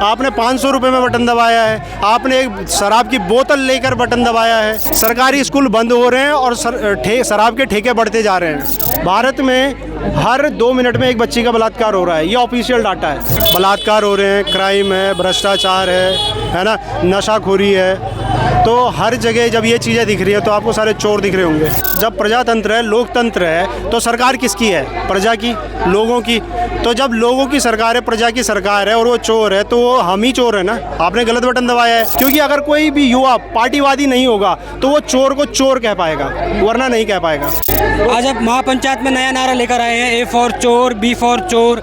आपने 500 रुपये में बटन दबाया है, आपने एक शराब की बोतल लेकर बटन दबाया है। सरकारी स्कूल बंद हो रहे हैं और शराब के ठेके बढ़ते जा रहे हैं। भारत में हर 2 मिनट में एक बच्ची का बलात्कार हो रहा है, ये ऑफिशियल डाटा है। बलात्कार हो रहे हैं, क्राइम है, भ्रष्टाचार है ना, नशाखोरी है। तो हर जगह जब ये चीज़ें दिख रही है तो आपको सारे चोर दिख रहे होंगे। जब प्रजातंत्र है, लोकतंत्र है, तो सरकार किसकी है? प्रजा की, लोगों की। तो जब लोगों की सरकार है, प्रजा की सरकार है और वो चोर है, तो वो हम ही चोर है ना। आपने गलत बटन दबाया है। क्योंकि अगर कोई भी युवा पार्टीवादी नहीं होगा तो वो चोर को चोर कह पाएगा, वरना नहीं कह पाएगा। आज आप महापंचायत में नया नारा लेकर आए हैं, ए फॉर चोर, बी फॉर चोर,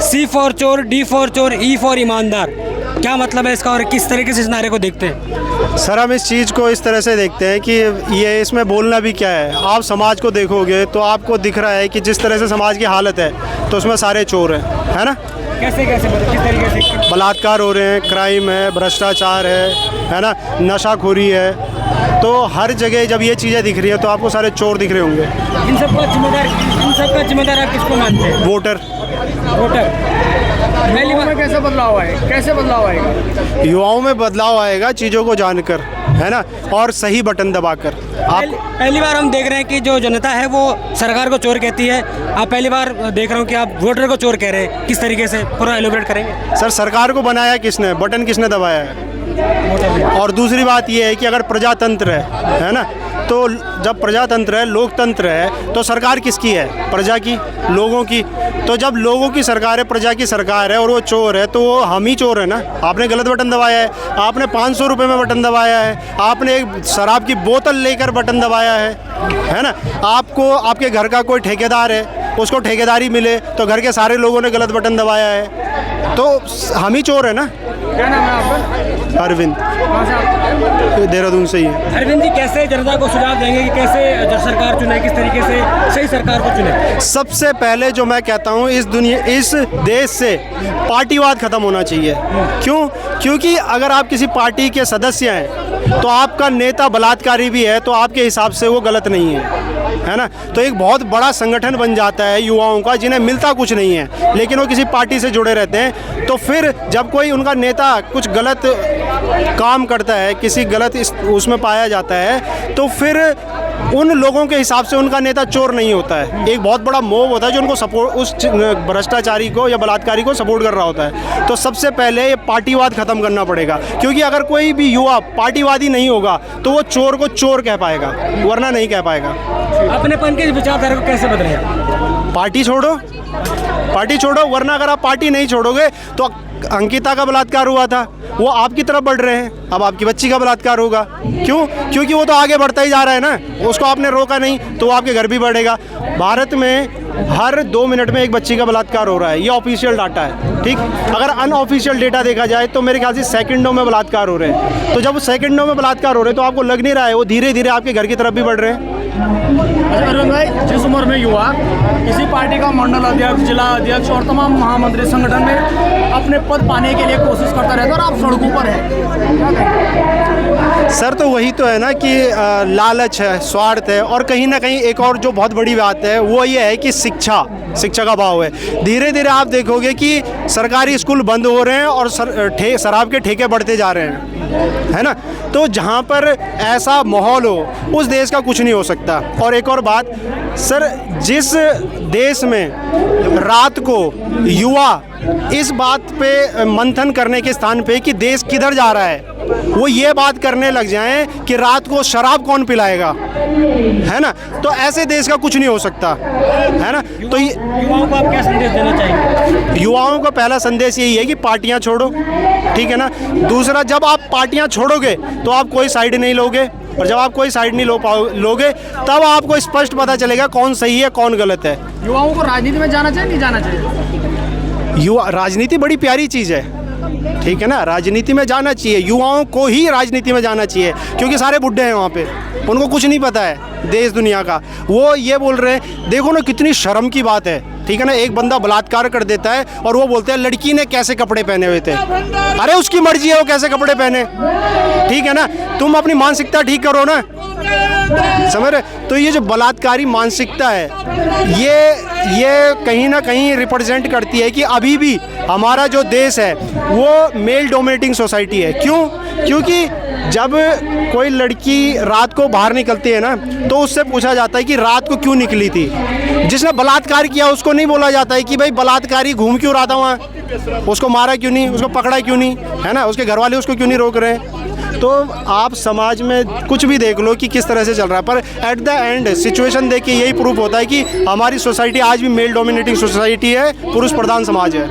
सी फॉर चोर, डी फॉर चोर, ई फॉर ईमानदार। क्या मतलब है इसका और किस तरीके से इस नारे को देखते हैं? सर, हम इस चीज़ को इस तरह से देखते हैं कि ये इसमें बोलना भी क्या है। आप समाज को देखोगे तो आपको दिख रहा है कि जिस तरह से समाज की हालत है तो उसमें सारे चोर हैं, है ना। कैसे मतलब किस तरीके से? बलात्कार हो रहे हैं, क्राइम है, भ्रष्टाचार है ना, नशाखोरी है। तो हर जगह जब ये चीज़ें दिख रही है तो आपको सारे चोर दिख रहे होंगे। इन सब का जिम्मेदार आप किसको मानते हैं? वोटर। पहली बार कैसे बदलाव आएगा? कैसे बदलाव आएगा? युवाओं में बदलाव आएगा चीज़ों को जानकर, है ना, और सही बटन दबाकर। आप पहली बार हम देख रहे हैं कि जो जनता है वो सरकार को चोर कहती है। आप पहली बार देख रहे हो कि आप वोटर को चोर कह रहे हैं। किस तरीके से पूरा एलोबरेट करेंगे? सर, सरकार को बनाया किसने? बटन किसने दबाया है? और दूसरी बात ये है कि अगर प्रजातंत्र है ना, तो जब प्रजातंत्र है, लोकतंत्र है, तो सरकार किसकी है? प्रजा की, लोगों की। तो जब लोगों की सरकार है, प्रजा की सरकार है और वो चोर है, तो वो हम ही चोर है ना। आपने गलत बटन दबाया है। आपने 500 रुपये में बटन दबाया है, आपने एक शराब की बोतल लेकर बटन दबाया है ना। आपको आपके घर का कोई ठेकेदार है, उसको ठेकेदारी मिले तो घर के सारे लोगों ने गलत बटन दबाया है, तो हम ही चोर है ना। क्या नाम है आपका? अरविंद, देहरादून से ही है। अरविंद जी, कैसे जनता को सुझाव देंगे कि कैसे जो सरकार चुने, किस तरीके से सही सरकार को चुने? सबसे पहले जो मैं कहता हूँ, इस देश से पार्टीवाद खत्म होना चाहिए। क्यों? क्योंकि अगर आप किसी पार्टी के सदस्य हैं तो आपका नेता बलात्कारी भी है तो आपके हिसाब से वो गलत नहीं है ना। तो एक बहुत बड़ा संगठन बन जाता है युवाओं का, जिन्हें मिलता कुछ नहीं है लेकिन वो किसी पार्टी से जुड़े रहते हैं। तो फिर जब कोई उनका नेता कुछ गलत काम करता है, किसी गलत उसमें पाया जाता है, तो फिर उन लोगों के हिसाब से उनका नेता चोर नहीं होता है। एक बहुत बड़ा मोब होता है जो उनको सपोर्ट, उस भ्रष्टाचारी को या बलात्कारी को सपोर्ट कर रहा होता है। तो सबसे पहले ये पार्टीवाद खत्म करना पड़ेगा। क्योंकि अगर कोई भी युवा पार्टीवादी नहीं होगा तो वो चोर को चोर कह पाएगा, वरना नहीं कह पाएगा। अपनेपन के विचारधारा को कैसे बदलें? पार्टी छोड़ो, पार्टी छोड़ो, वरना अगर आप पार्टी नहीं छोड़ोगे तो अंकिता का बलात्कार हुआ था, वो आपकी तरफ बढ़ रहे हैं, अब आपकी बच्ची का बलात्कार होगा। क्यों? क्योंकि वो तो आगे बढ़ता ही जा रहा है ना, उसको आपने रोका नहीं तो वो आपके घर भी बढ़ेगा। भारत में हर 2 मिनट में एक बच्ची का बलात्कार हो रहा है, ये ऑफिशियल डाटा है, ठीक। अगर अनऑफिशियल डेटा देखा जाए तो मेरे ख्याल से सेकंडों में बलात्कार हो रहे हैं। तो जब सेकंडों में बलात्कार हो रहे हैं तो आपको लग नहीं रहा है वो धीरे धीरे आपके घर की तरफ भी बढ़ रहे हैं। अरविंद भाई, जिस उम्र में युवा किसी पार्टी का मंडल अध्यक्ष, जिला अध्यक्ष और तमाम महामंत्री संगठन में अपने पद पाने के लिए कोशिश करता रहता है और आप सड़कों पर हैं, सर, तो वही तो है ना कि लालच है, स्वार्थ है, और कहीं ना कहीं एक और जो बहुत बड़ी बात है वो ये है कि शिक्षा का भाव है। धीरे धीरे आप देखोगे कि सरकारी स्कूल बंद हो रहे हैं और शराब के ठेके बढ़ते जा रहे हैं, है ना। तो जहाँ पर ऐसा माहौल हो उस देश का कुछ नहीं हो सकता। और एक और बात सर, जिस देश में रात को युवा इस बात पे मंथन करने के स्थान पे कि देश किधर जा रहा है, वो ये बात करने लग जाएं कि रात को शराब कौन पिलाएगा, है ना, तो ऐसे देश का कुछ नहीं हो सकता, है ना। तो युवाओं को आप क्या संदेश देना चाहेंगे? युवाओं को पहला संदेश यही है कि पार्टियां छोड़ो, ठीक है ना। दूसरा, जब आप पार्टियां छोड़ोगे तो आप कोई साइड नहीं लोगे, और जब आप कोई साइड नहीं लोगे तब आपको स्पष्ट पता चलेगा कौन सही है कौन गलत है। युवाओं को राजनीति में जाना चाहिए, नहीं जाना चाहिए? युवा राजनीति बड़ी प्यारी चीज़ है, ठीक है ना। राजनीति में जाना चाहिए, युवाओं को ही राजनीति में जाना चाहिए, क्योंकि सारे बुढ़े हैं वहाँ पे। उनको कुछ नहीं पता है देश दुनिया का। वो ये बोल रहे हैं, देखो ना कितनी शर्म की बात है, ठीक है ना, एक बंदा बलात्कार कर देता है और वो बोलते हैं लड़की ने कैसे कपड़े पहने हुए थे। अरे उसकी मर्जी है वो कैसे कपड़े पहने, ठीक है ना, तुम अपनी मानसिकता ठीक करो ना, समझ रहे। तो ये जो बलात्कारी मानसिकता है ये कहीं ना कहीं रिप्रेजेंट करती है कि अभी भी हमारा जो देश है वो मेल डोमिनेटिंग सोसाइटी है। क्यों? क्योंकि जब कोई लड़की रात को बाहर निकलती है ना तो उससे पूछा जाता है कि रात को क्यों निकली थी। जिसने बलात्कार किया उसको नहीं बोला जाता है कि भाई बलात्कारी घूम क्यों रहा था वहाँ, उसको मारा क्यों नहीं, उसको पकड़ा क्यों नहीं, है ना, उसके घर वाले उसको क्यों नहीं रोक रहे हैं। तो आप समाज में कुछ भी देख लो कि किस तरह से चल रहा है, पर एट द एंड सिचुएशन देख के यही प्रूफ होता है कि हमारी सोसाइटी आज भी मेल डोमिनेटिंग सोसाइटी है, पुरुष प्रधान समाज है।